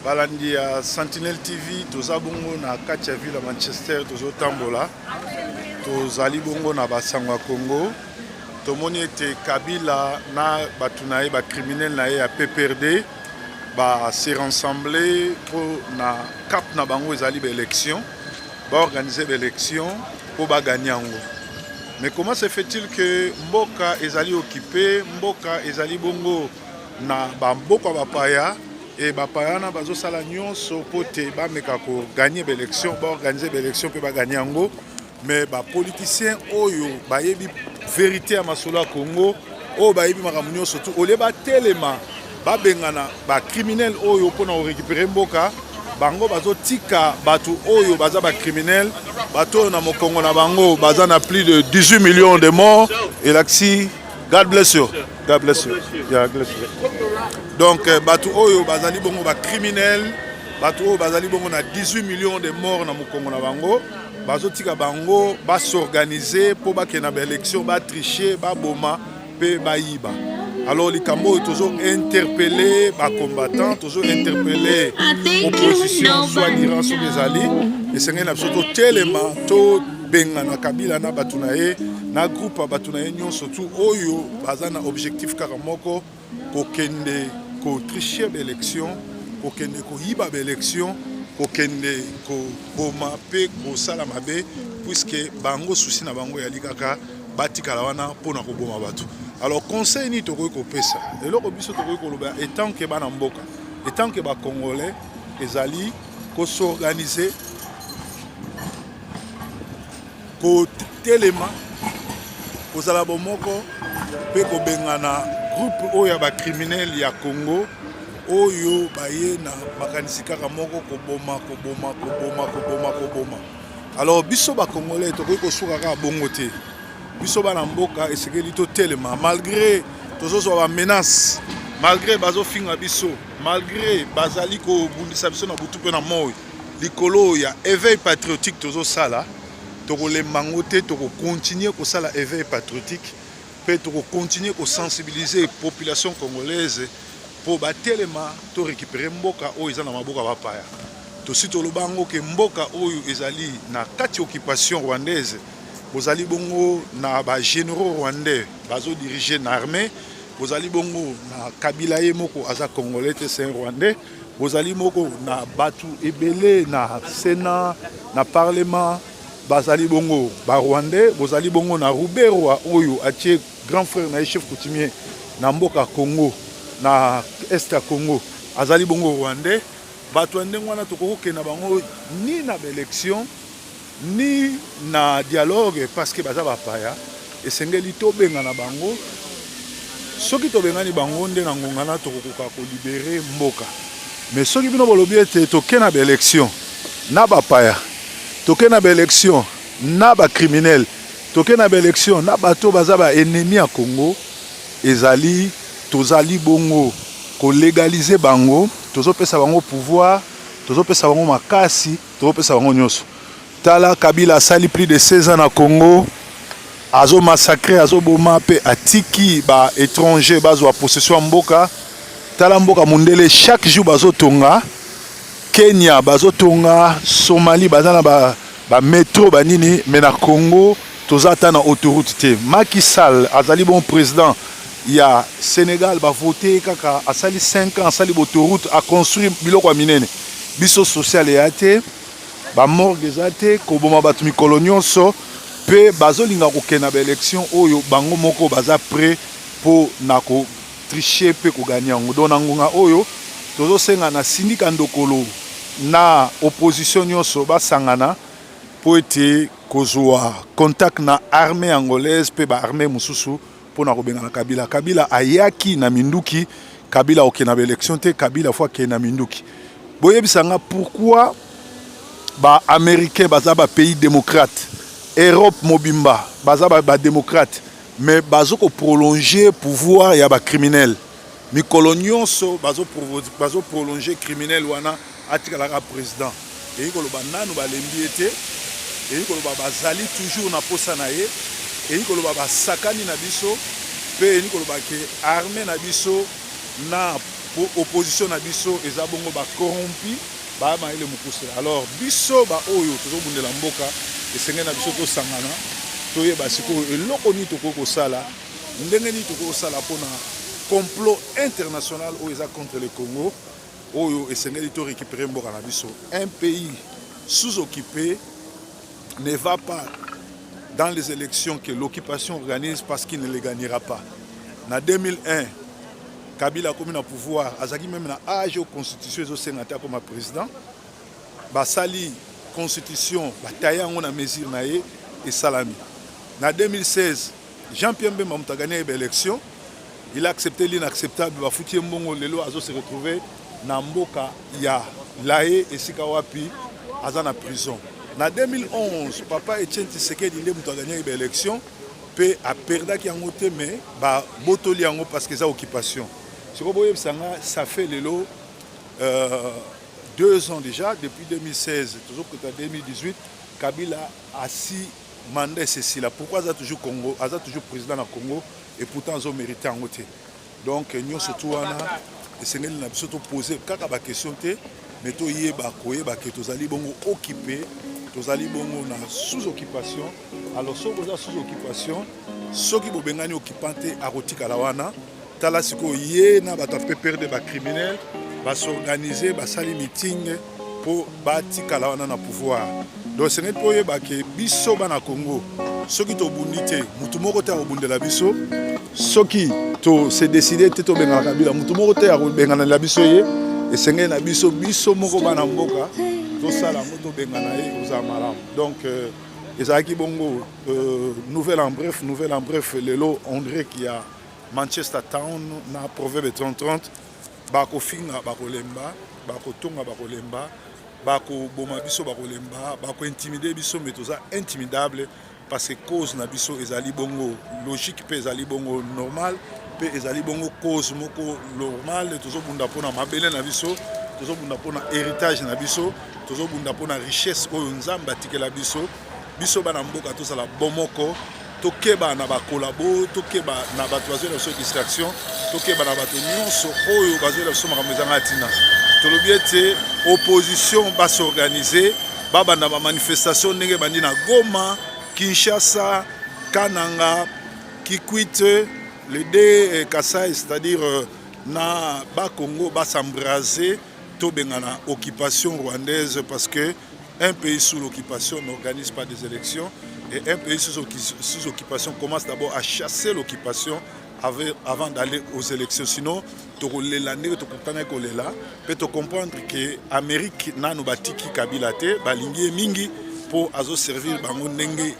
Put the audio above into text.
balandi ya Sentinel TV toza bongo na kati ya ville ya Manchester tozotambola tozali bongo na basango ya Congo tomoni ete Kabila na batu na ye bacriminel na ye ya PPRD se rassembler pour na cap na bango ezali baélection organiser baélection pour gagner yango. Mais comment se fait-il que Mboka ezali occupé, Mboka ezali bongo na bamboka bapaya et bapaya na bazo sala nyonso pote ba meka ko gagner l'élection, ba organiser l'élection pe ba gagner yango, mais ba politiciens oyo ba yebi vérité à masolo Congo, o ba yebi makambo nyonso tout ole ba telema ba bengana ba criminel oyo pona récupérer Mboka, bango bazo tika batu oyo baza ba criminel. Bateau na Mokongo na bango, bazan a plus de 18 millions de morts. Et l'axi, God bless you. God bless you. Yeah, bless you. Donc, bateau oyo bazali bongo ba criminel, bateau oyo bazali bongo na 18 millions de morts na Mokongo na bango. Bazo tika bango, ba s'organiser pour ba kena ba élection, ba tricher, ba boma, pe ba yiba. Alors les Cambodgiens toujours interpellé les combattants, toujours interpellé l'opposition, soit l'Iran, soit les alliés. Et c'est un absolument tellement tout benga na Kabila na batunaye, na groupe batunaye nyon surtout oyo bazana objectif karamoko ko kende ko tricher l'élection, ko kende ko yiba l'élection, ko kende ko boma pe ko salamabe puisque bango souci na bango ya likaka batikala wana pona ko boma batu. Alors, conseil ni toko ko pesa. Et là, biso toko ko loba étant que bana mboka, étant que ba congolais ezali ko s'organiser ko telema ko zala bomoko pe ko bengana groupe oya ba criminel ya Congo oyo baye na makanisi kaka moko ko boma. Alors, biso ba congolais toko ko suka ka bongo te. Biso bana mboka esekeli to telema malgré tozozo ba menace malgré bazo finga biso malgré bazali ko bundisa biso na butu pe na moyo likolo ya éveil patriotique tozo sala toko le mangote toko continuer ko sala éveil patriotique pe toko continuer ko sensibiliser population congolaise pour ba telema to récupérer mboka oyo ezana maboka bapaya to sito lobango ke mboka oyo ezali na kati occupation rwandaise. Bozali bongo na ba généraux rwandais bazo diriger na armée, bozali bongo na Kabila ye moko aza congolais te c'est rwandais, bozali moko na batu ebele na sénat na parlement bazali bongo ba rwandais, bozali bongo na Ruberwa oyo atie grand frère na chef coutumier na mboka Congo na est ya Congo azali bongo rwandais, batu ndenge wana tokoke na bango ni na élection ni na dialogue parce que baza bapaya esengeli to benga na bango soki to benga ni bango nde na ngongana to kokoka ko libérer mboka mais soki bino bolobi ete to kena ba élection na bapaya to kena ba élection na ba criminel to kena ba élection na bato baza ba ennemi ya Congo ezali tozali bongo ko légaliser bango tozo pesa bango pouvoir tozo pesa bango makasi tozo pesa bango nyonso. Tala Kabila sali plus de 16 ans na Congo, azo massacré, azo boma pe atiki ba étranger bazo a possession mboka. Tala mboka mundele chaque jour bazo tonga, Kenya bazo tonga, Somalie bazana ba métro banini, mais na Congo tozata na autoroute te. Macky Sall azali bon président, il y a Sénégal ba voté kaka asali 5 ans asali autoroute a construire biloko ya minene. Biso social yate ba morgue ezate ko boma batu mikolo nyonso pe bazolinga kokena ba élection oyo bango moko baza prêt pour nako tricher pe ko gagner ngo dona ngonga oyo tozo senga na sindika ndokolo na opposition nyonso basangana po ete kozwa contact na armée angolaise pe ba armée mususu pour na kobenga na Kabila. Kabila ayaki na minduki, Kabila okena ba élection te, Kabila fois ke na minduki. Boyebisanga pourquoi ba américain baza ba pays démocrate, Europe mobimba baza ba démocrate, mais bazo ko prolonger pouvoir ya ba criminel. Mi colonionso bazo prolonger criminel wana atikala ka président. Et ko loba nanu ba lembiete, et ko loba bazali toujours na posa na ye, et ko loba ba sakani na biso, pe ko loba ke armée na biso na pour opposition na biso eza bongo ba corrompi ba maile mukuse. Alors biso ba oyo tozobundela mboka esengeli na biso tosangana toyeba sikoyo eloko nini tokoki kosala ndenge nini tokoki kosala mpona complot international oyo eza contre le Congo oyo esengeli to récupérer mboka na biso. Un pays sous-occupé ne va pas dans les élections que l'occupation organise parce qu'il ne les gagnera pas. En 2001, Kabila a commis le pouvoir, Azaki même na âge de constitution et sénateur comme président. Basali constitution, bataille on a mesure naé et salami. En 2016, Jean-Pierre Mbemba a gagné l'élection. Il a accepté l'inacceptable. Il a foutu mbongo lelo azo se retrouver na mboka ya laé et sikawapi aza na prison. En 2011, papa Etienne Tshisekedi a gagné l'élection. Pe a perdu qui en côté mais ba botoli yango parce que ça occupation. Ça fait lelo 2 ans déjà depuis 2016 toujours que en 2018 Kabila a 6 mandats ceci là. Pourquoi ça toujours Congo, a toujours président na Congo et pourtant ils ont mérité en côté. Donc nous surtout on a essayé de surtout poser kaka ba question té mais to yeba koyeba que tozali bongo occupé. Tozali bongo na sous-occupation. Alors, si vous êtes sous-occupation, ceux qui sont occupés à Rotika Lawana, tala siko yé na bata pe perdre ba criminels, va s'organiser, va sali meeting pour bâtir Kalawana na pouvoir. Donc c'est net pour yé ba ke biso ba na Congo. Ceux qui to bundité, mutu moko te obundela biso, ceux qui to se décider te to benga kabila, mutu moko te benga na biso yé, et sengé na biso biso moko ba na mboka. Tout ça, la moto benganaï aux amaram. Donc, Ezaki Bongo, nouvelle en bref, Lelo André qui a Manchester Town, na proverbe 30-30, Bako Finga, Bako Lemba, Bako Tonga, Bako Lemba, Bako Boma Biso, Bako Lemba, Bako intimider Biso, mais tout ça intimidable parce que cause na Biso, Ezali Bongo logique, pe Ezali Bongo normal, pe Ezali Bongo cause moko normal, tout ça bunda pona mabele na Biso. Toujours pour héritage na biso, toujours pour richesse oyo nzamba tikela biso, biso bana mboka to sala bomoko, to keba na ba collabo, to keba na ba toiser la distraction, to keba na ba nyonso oyo bazo la soma kamezanga tina. To lobiete opposition ba s'organiser, ba bana ba manifestation ndenge bandi na Goma, Kinshasa, Kananga, Kikwit, le D Kasai, c'est-à-dire na ba Congo ba s'embraser. Bengana occupation rwandaise parce que un pays sous l'occupation n'organise pas des élections et un pays sous occupation commence d'abord à chasser l'occupation avant d'aller aux élections. Sinon, tu peux comprendre que l'Amérique n'a pas batiki Kabila te, balingi mingi pour servir bango ndenge